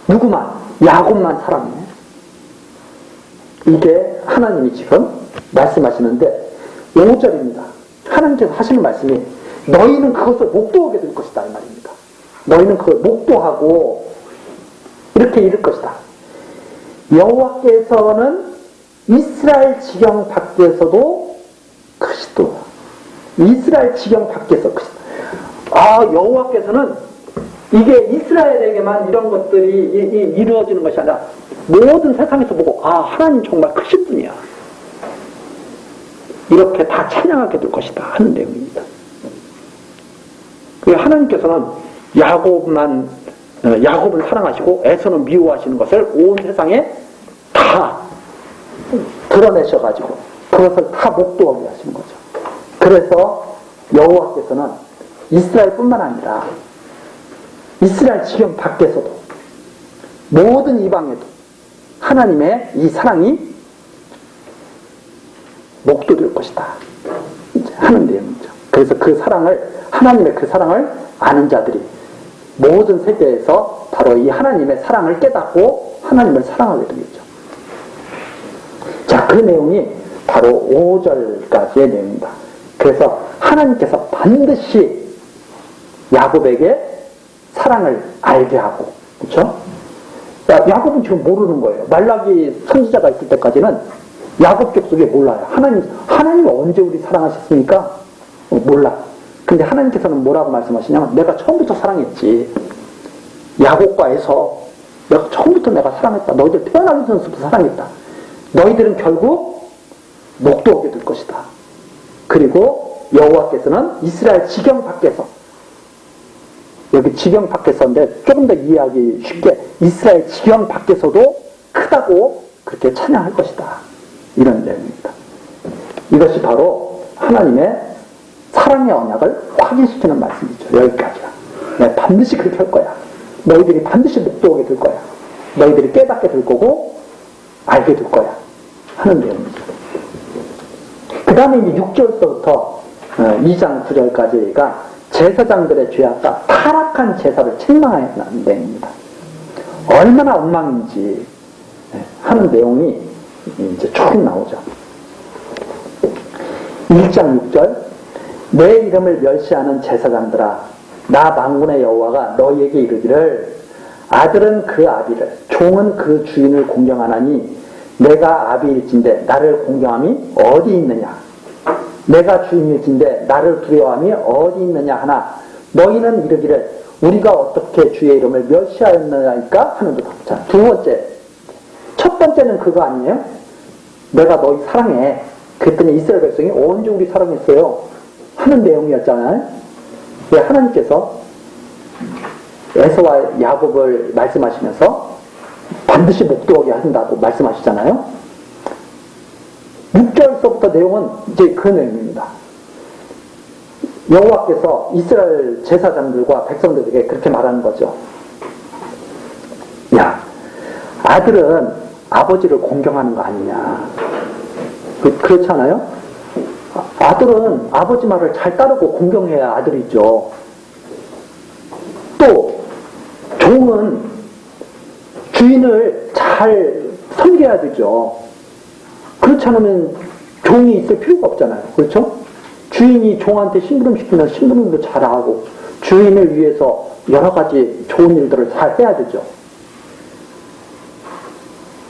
Speaker 1: 누구만? 야곱만 사랑해. 이게 하나님이 지금 말씀하시는데 5절입니다. 하나님께서 하시는 말씀이 너희는 그것을 목도하게 될 것이다 이 말입니다. 너희는 그걸 목도하고
Speaker 2: 이렇게 이를 것이다. 여호와께서는 이스라엘 지경 밖에서도 크시도다. 이스라엘 지경 밖에서 크시다. 여호와께서는 이게 이스라엘에게만 이런 것들이 이루어지는 것이 아니라 모든 세상에서 보고 하나님 정말 크신 분이야. 이렇게 다 찬양하게 될 것이다 하는 내용입니다. 하나님께서는 야곱을 사랑하시고 에서는 미워하시는 것을 온 세상에 다 드러내셔가지고 그것을 다 목도하게 하시는 거죠. 그래서 여호와께서는 이스라엘뿐만 아니라 이스라엘 지경 밖에서도 모든 이방에도 하나님의 이 사랑이 목도될 것이다 하는 내용이죠. 그래서 하나님의 그 사랑을 아는 자들이 모든 세계에서 바로 이 하나님의 사랑을 깨닫고 하나님을 사랑하게 되겠죠. 자, 그 내용이 바로 5절까지의 내용입니다. 그래서 하나님께서 반드시 야곱에게 사랑을 알게 하고, 그렇죠? 야곱은 지금 모르는 거예요. 말라기 선지자가 있을 때까지는 야곱 족속이 몰라요. 하나님은 언제 우리 사랑하셨습니까? 몰라. 근데 하나님께서는 뭐라고 말씀하시냐면, 내가 처음부터 사랑했지. 야곱과 에서 내가 처음부터 내가 사랑했다. 너희들 태어나기 전부터 사랑했다. 너희들은 결국 목도하게 될 것이다. 그리고 여호와께서는 이스라엘 지경 밖에서, 여기 지경 밖에서인데 조금 더 이해하기 쉽게 이스라엘 지경 밖에서도 크다고 그렇게 찬양할 것이다. 이런 내용입니다. 이것이 바로 하나님의 사랑의 언약을 확인시키는 말씀이죠. 여기까지야. 내가 반드시 그렇게 할 거야. 너희들이 반드시 목도하게 될 거야. 너희들이 깨닫게 될 거고 알게 될 거야 하는 내용입니다. 그 다음에 이제 6절부터 2장 9절까지가 제사장들의 죄악과 타락한 제사를 책망하는 내용입니다. 얼마나 엉망인지 하는 내용이 이제 쭉 나오죠. 1장 6절, 내 이름을 멸시하는 제사장들아, 나 만군의 여호와가 너희에게 이르기를, 아들은 그 아비를, 종은 그 주인을 공경하나니 내가 아비일진데 나를 공경함이 어디 있느냐? 내가 주인일진데 나를 두려워함이 어디 있느냐 하나, 너희는 이르기를 우리가 어떻게 주의 이름을 멸시하였느냐니까 하는도다. 자, 두 번째, 첫 번째는 그거 아니에요? 내가 너희 사랑해. 그랬더니 이스라엘 백성이 언제 우리 사랑했어요? 하는 내용이었잖아요. 왜 하나님께서 에서와 야곱을 말씀하시면서 반드시 목도하게 하신다고 말씀하시잖아요. 6절서부터 내용은 이제 그 내용입니다. 여호와께서 이스라엘 제사장들과 백성들에게 그렇게 말하는 거죠. 야, 아들은 아버지를 공경하는 거 아니냐. 그렇지 않아요? 아들은 아버지 말을 잘 따르고 공경해야 아들이죠. 또 종은 주인을 잘 섬겨야 되죠. 그렇지 않으면 종이 있을 필요가 없잖아요. 그렇죠? 주인이 종한테 심부름 시키면 심부름도 잘하고 주인을 위해서 여러 가지 좋은 일들을 잘 해야 되죠.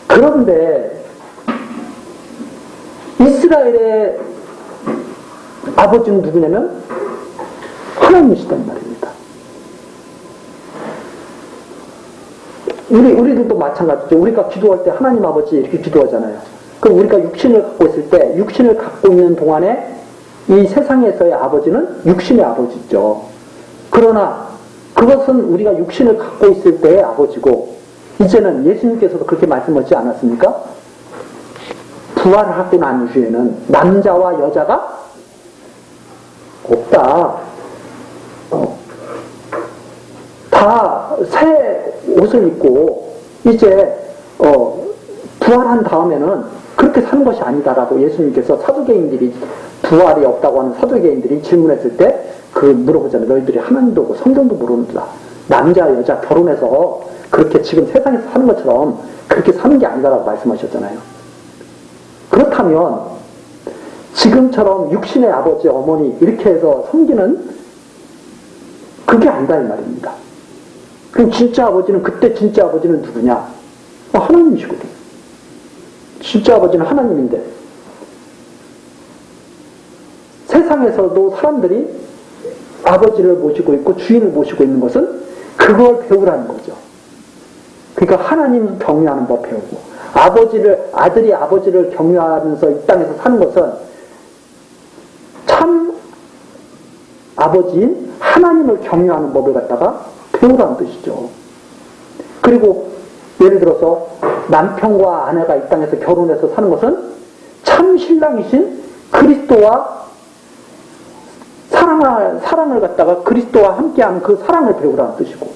Speaker 2: 그런데 이스라엘의 아버지는 누구냐면 하나님이시단 말입니다. 우리들도 마찬가지죠. 우리가 기도할 때 하나님 아버지 이렇게 기도하잖아요. 그럼 우리가 육신을 갖고 있을 때 육신을 갖고 있는 동안에 이 세상에서의 아버지는 육신의 아버지죠. 그러나 그것은 우리가 육신을 갖고 있을 때의 아버지고, 이제는 예수님께서도 그렇게 말씀하지 않았습니까? 부활을 하고 난 후에는 남자와 여자가 없다. 다 새 옷을 입고 이제 부활한 다음에는 그렇게 사는 것이 아니다라고 예수님께서 사두개인들이, 부활이 없다고 하는 사두개인들이 질문했을 때 그 물어보잖아요. 너희들이 하나님도 없고 성경도 모르는구나. 남자 여자 결혼해서 그렇게 지금 세상에서 사는 것처럼 그렇게 사는 게 아니다라고 말씀하셨잖아요. 그렇다면 지금처럼 육신의 아버지 어머니 이렇게 해서 섬기는 그게 아니다 이 말입니다. 그럼 진짜 아버지는, 그때 진짜 아버지는 누구냐? 하나님이시거든. 진짜 아버지는 하나님인데, 세상에서도 사람들이 아버지를 모시고 있고 주인을 모시고 있는 것은 그걸 배우라는 거죠. 그러니까 하나님 경유하는 법 배우고, 아들이 아버지를 경유하면서 이 땅에서 사는 것은 참 아버지인 하나님을 경유하는 법을 갖다가 배우라는 뜻이죠. 그리고 예를 들어서 남편과 아내가 이 땅에서 결혼해서 사는 것은 참 신랑이신 그리스도와 사랑을 갖다가 그리스도와 함께하는 그 사랑을 배우라는 뜻이고,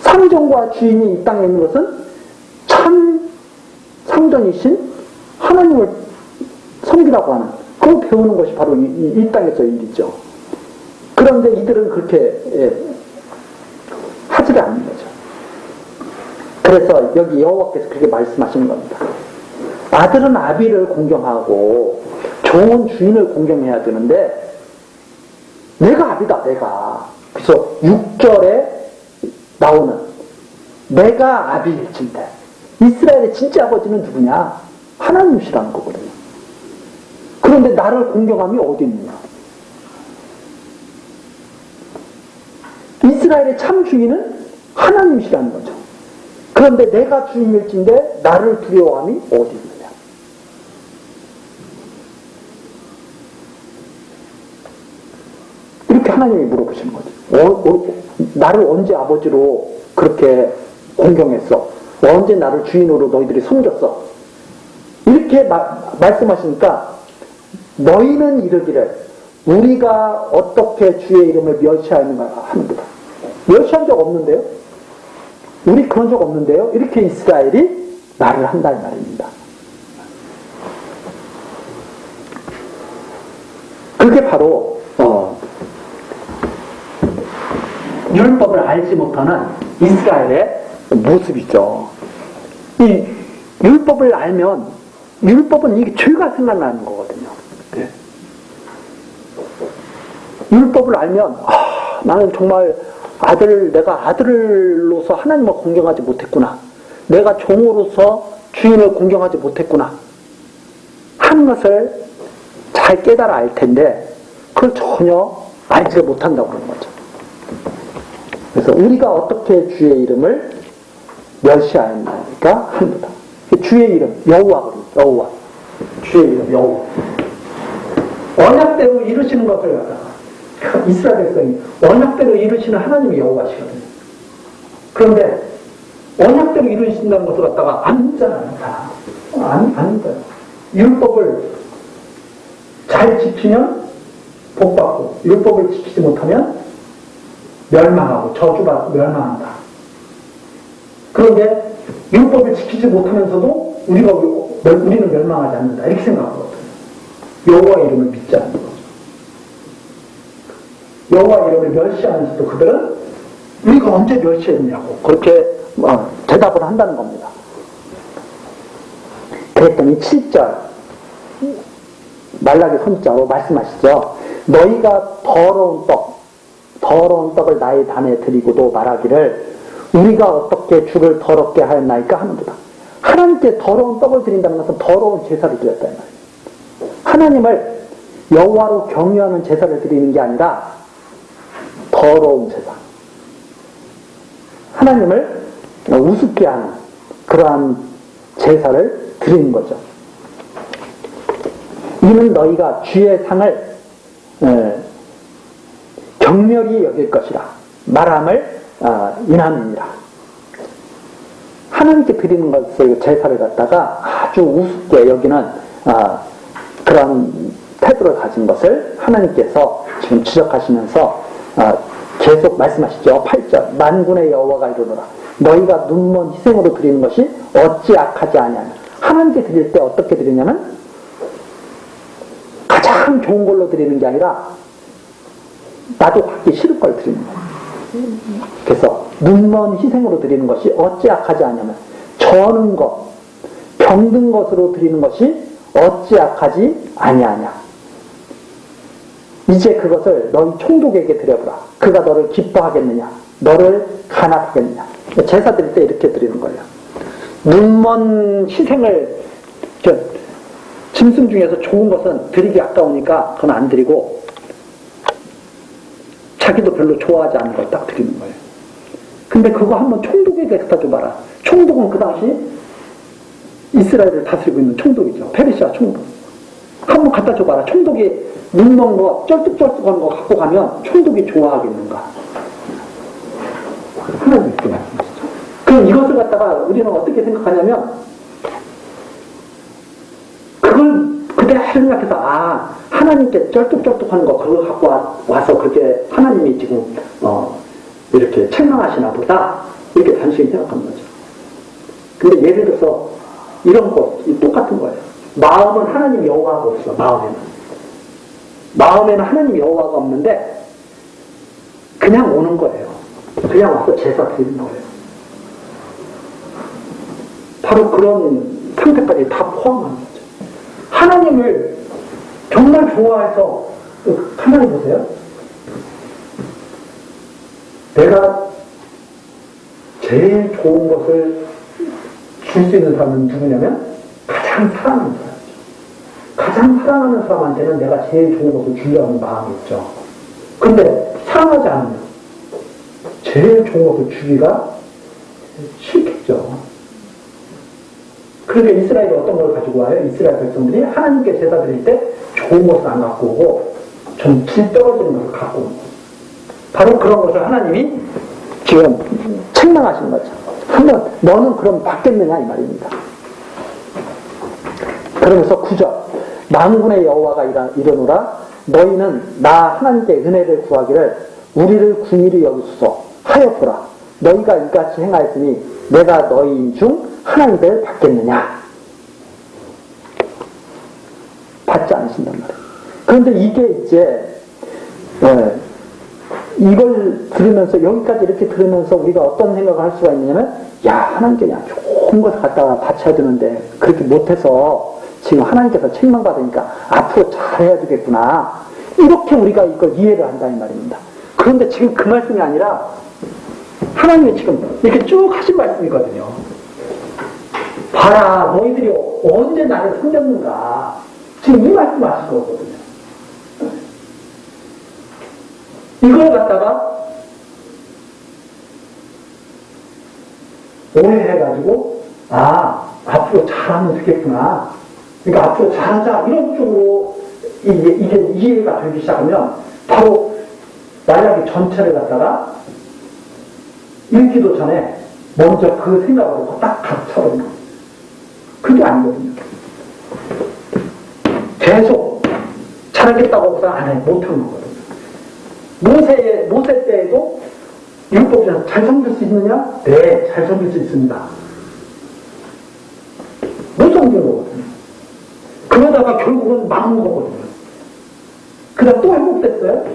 Speaker 2: 상전과 주인이 이 땅에 있는 것은 참 상전이신 하나님을 섬기라고 하는, 그걸 배우는 것이 바로 이 땅에서의 일이죠. 그런데 이들은 그렇게 하지를 않는 거죠. 그래서 여기 여호와께서 그렇게 말씀하시는 겁니다. 아들은 아비를 공경하고 종은 주인을 공경해야 되는데, 내가 아비다, 내가. 그래서 6절에 나오는 내가 아비일진데, 이스라엘의 진짜 아버지는 누구냐? 하나님이시라는 거거든요. 그런데 나를 공경함이 어디 있느냐? 이스라엘의 참 주인은 하나님이시라는 거죠. 그런데 내가 주인일진데 나를 두려워함이 어디 있느냐? 이렇게 하나님이 물어보시는 거죠. 나를 언제 아버지로 그렇게 공경했어? 언제 나를 주인으로 너희들이 섬겼어? 이렇게 말씀하시니까 너희는 이르기를 우리가 어떻게 주의 이름을 멸시하는가 합니다. 멸시한 적 없는데요? 우리 그런 적 없는데요? 이렇게 이스라엘이 말을 한다는 말입니다. 그게 바로 율법을 알지 못하는 이스라엘의 모습이죠. 이 율법을 알면, 율법은 이게 죄가 생각나는 거거든요. 네. 율법을 알면 나는 정말 내가 아들로서 하나님을 공경하지 못했구나, 내가 종으로서 주인을 공경하지 못했구나 하는 것을 잘 깨달아 알 텐데, 그걸 전혀 알지 못한다고 그러는 거죠. 그래서 우리가 어떻게 주의 이름을 멸시하였나니까 합니다. 주의 이름 여호와거든요. 여호와, 주의 이름 여호와, 언약대로 이루시는 것을 갖다가 이스라엘 백성이 언약대로 이루시는 하나님이 여호와시거든요. 그런데 언약대로 이루신다는 것을 갖다가 안 믿잖아요. 안 믿어요. 율법을 잘 지키면 복받고, 율법을 지키지 못하면 멸망하고 저주받고 멸망한다. 그런데 율법을 지키지 못하면서도 우리는 멸망하지 않는다, 이렇게 생각하거든요. 여호와 이름을 믿지 않는 거죠. 여호와 이름을 멸시하면서도 그들은 우리가 언제 멸시했냐고 그렇게 대답을 한다는 겁니다. 그랬더니 7절 말라기 선지자로 말씀하시죠. 너희가 더러운 떡을 나의 단에 드리고도 말하기를 우리가 어떻게 주를 더럽게 하였나이까 하는도다. 하나님께 더러운 떡을 드린다는 것은 더러운 제사를 드렸다는 말이에요. 하나님을 여호와로 경유하는 제사를 드리는 게 아니라 더러운 제사, 하나님을 우습게 하는 그러한 제사를 드리는 거죠. 이는 너희가 주의 상을 경멸히 여길 것이라 말함을 인함이니라. 하나님께 드리는 것을, 제사를 갖다가 아주 우습게 여기는 그런 태도를 가진 것을 하나님께서 지금 지적하시면서 계속 말씀하시죠. 8절 만군의 여호와가 이르노라 너희가 눈먼 희생으로 드리는 것이 어찌 악하지 아니하냐. 하나님께 드릴 때 어떻게 드리냐면 가장 좋은 걸로 드리는 게 아니라 나도 갖기 싫을 걸 드리는 거예요. 그래서 눈먼 희생으로 드리는 것이 어찌 악하지 않냐면 저는 것, 병든 것으로 드리는 것이 어찌 악하지 아니하냐. 이제 그것을 너희 총독에게 드려보라. 그가 너를 기뻐하겠느냐. 너를 간합하겠느냐. 제사 드릴 때 이렇게 드리는 거예요. 눈먼 희생을, 짐승 중에서 좋은 것은 드리기 아까우니까 그건 안 드리고, 자기도 별로 좋아하지 않는 걸 딱 드리는 거예요. 근데 그거 한번 총독에게 갖다 줘봐라. 총독은 그 당시 이스라엘을 다스리고 있는 총독이죠. 페르시아 총독. 한번 갖다 줘봐라. 총독이 눈먼 거, 쩔뚝쩔뚝한 거 갖고 가면 총독이 좋아하겠는가? 하나님 이렇게 말씀하시죠. 그럼 이것을 갖다가 우리는 어떻게 생각하냐면, 그걸 그대로 생각해서, 하나님께 쩔뚝쩔뚝한 거 그거 갖고 와서 그렇게 하나님이 지금 이렇게 책망하시나 보다, 이렇게 단순히 생각하는 거죠. 근데 예를 들어서 이런 거 똑같은 거예요. 마음은 하나님 여호와가 없어. 마음에는 하나님 여호와가 없는데 그냥 오는 거예요. 그냥 와서 제사 드리는 거예요. 바로 그런 상태까지 다 포함하는 거죠. 하나님을 정말 좋아해서, 가만히 보세요. 내가 제일 좋은 것을 줄 수 있는 사람은 누구냐면 가장 사랑하는 사람이죠. 가장 사랑하는 사람한테는 내가 제일 좋은 것을 주려는 마음이 있죠. 근데 사랑하지 않으면 제일 좋은 것을 주기가 싫겠죠. 그러니까 이스라엘이 어떤 걸 가지고 와요? 이스라엘 백성들이 하나님께 제사 드릴 때 좋은 것을 안 갖고 오고 좀 질 떨어지는 것을 갖고 오는 거예요. 바로 그런 것을 하나님이 지금 책망하시는 거죠. 한번 너는 그럼 받겠느냐 이 말입니다. 그러면서 9절 만군의 여호와가 이르노라 너희는 나 하나님께 은혜를 구하기를 우리를 궁일히 여기소서 하였구라. 너희가 이같이 행하였으니 내가 너희 중 하나님을 받겠느냐. 받지 않으신단 말이에요. 그런데 이게 이제 이걸 들으면서 여기까지 이렇게 들으면서 우리가 어떤 생각을 할 수가 있냐면 하나님께 그냥 좋은 것을 갖다가 바쳐야 되는데 그렇게 못해서 지금 하나님께서 책망받으니까 앞으로 잘해야 되겠구나. 이렇게 우리가 이걸 이해를 한다 이 말입니다. 그런데 지금 그 말씀이 아니라 하나님이 지금 이렇게 쭉 하신 말씀이거든요. 봐라 너희들이 언제 나를 섬겼는가. 지금 이 말씀 하신 거거든요. 이걸 갖다가 오해해가지고 앞으로 잘하면 되겠구나. 그러니까 앞으로 잘하자 이런 쪽으로 이게 이해가 되기 시작하면 바로 만약에 전체를 갖다가 읽기도 전에 먼저 그 생각으로 딱 갇혀버린 거예요. 그게 아니거든요. 계속 잘하겠다고 해서 안 해. 못하는 거거든요. 모세 때에도 율법에서 잘 섬길 수 있느냐? 네, 잘 섬길 수 있습니다. 못 섬긴 거거든요. 그러다가 결국은 망한 거거든요. 그다음 또 회복됐어요?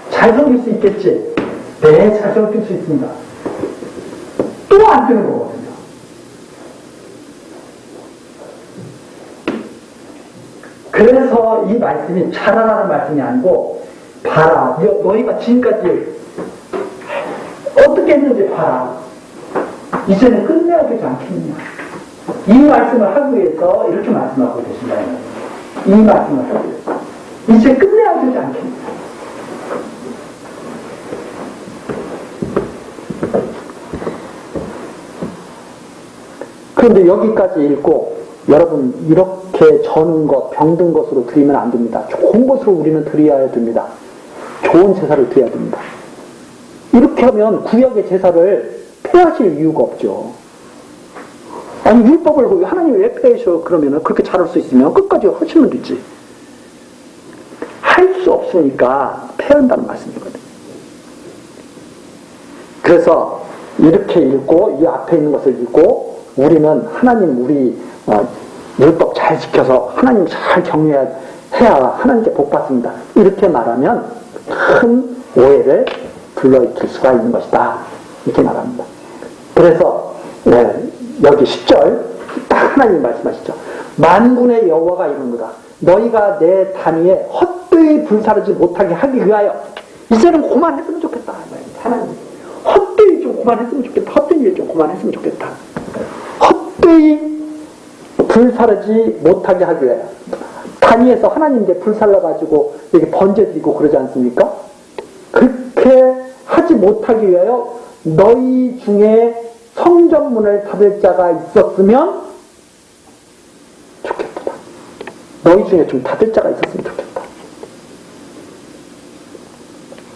Speaker 2: 잘 섬길 수 있겠지? 네, 잘 섬길 수 있습니다. 또 안 되는 거거든요. 그래서 이 말씀이 잘하라는 말씀이 아니고 봐라. 너희가 지금까지 어떻게 했는지 봐라. 이제는 끝내야 되지 않겠느냐. 이 말씀을 하기 위해서 이렇게 말씀하고 계신다. 이 말씀을 하기 위해서. 이제 끝내야 되지 않겠느냐. 그런데 여기까지 읽고 여러분 이렇게 저는 것, 병든 것으로 드리면 안 됩니다. 좋은 것으로 우리는 드려야 됩니다. 좋은 제사를 드려야 됩니다. 이렇게 하면 구약의 제사를 폐하실 이유가 없죠. 아니 율법을 하나님이 왜 폐하셔? 그러면 그렇게 잘할 수 있으면 끝까지 하시면 되지. 할 수 없으니까 폐한다는 말씀이거든요. 그래서 이렇게 읽고 이 앞에 있는 것을 읽고 우리는 하나님 우리 율법 잘 지켜서 하나님 잘 경외해야 하나님께 복 받습니다. 이렇게 말하면 큰 오해를 불러일으킬 수가 있는 것이다. 이렇게 말합니다. 그래서 여기 10절 딱 하나님 말씀하시죠. 만군의 여호와가 이르노라 너희가 내 단위에 헛되이 불사르지 못하게 하기 위하여 이제는 그만했으면 좋겠다. 하나님 헛되이 좀 그만했으면 좋겠다. 헛된 일 좀 그만했으면 좋겠다. 헛되이 불사르지 못하게 하기 위해 단위에서 하나님께 불살라가지고 이렇게 번제 드리고 그러지 않습니까? 그렇게 하지 못하기 위하여 너희 중에 성전문을 닫을 자가 있었으면 좋겠다. 너희 중에 좀 닫을 자가 있었으면 좋겠다.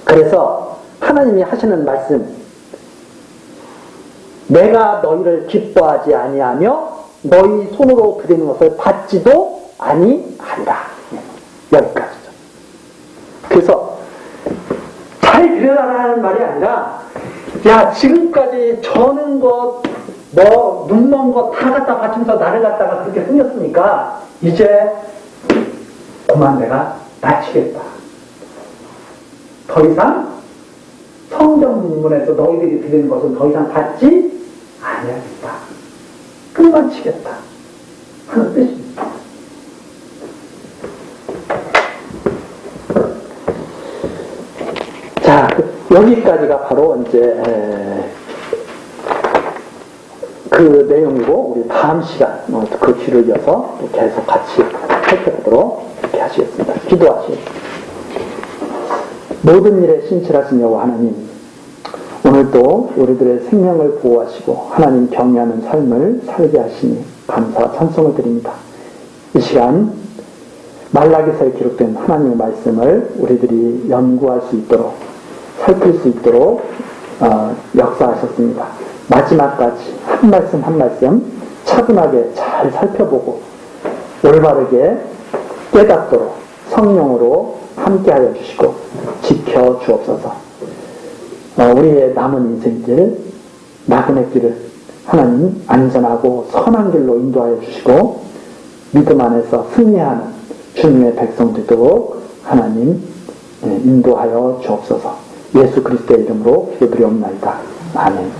Speaker 2: 그래서 하나님이 하시는 말씀, 내가 너희를 기뻐하지 아니하며 너희 손으로 드리는 것을 받지도 아니하리라. 여기까지죠. 그래서 잘 드려라라는 말이 아니라, 야, 지금까지 저는 것, 뭐 눈먼 것 다 갖다 바치면서 나를 갖다가 그렇게 숨겼으니까 이제 그만 내가 마치겠다. 더 이상 성전 문문에서 너희들이 드리는 것은 더 이상 받지 아니하겠다. 끝마치겠다 하는 뜻입니다. 자, 여기까지가 바로 이제 그 내용이고, 우리 다음 시간 그 뒤를 이어서 계속 같이 살펴보도록 이렇게 하시겠습니다. 기도하시겠습니다. 모든 일에 신실하신 여호와 하나님, 오늘도 우리들의 생명을 보호하시고 하나님 경외하는 삶을 살게 하시니 감사와 찬송을 드립니다. 이 시간 말라기서에 기록된 하나님의 말씀을 우리들이 연구할 수 있도록, 살필 수 있도록 역사하셨습니다. 마지막까지 한 말씀 한 말씀 차분하게 잘 살펴보고 올바르게 깨닫도록 성령으로 함께하여 주시고 지켜 주옵소서. 우리의 남은 인생길, 나그네 길을 하나님 안전하고 선한 길로 인도하여 주시고 믿음 안에서 승리하는 주님의 백성 되도록 하나님 인도하여 주옵소서. 예수 그리스도의 이름으로 기도드리옵나이다. 아멘.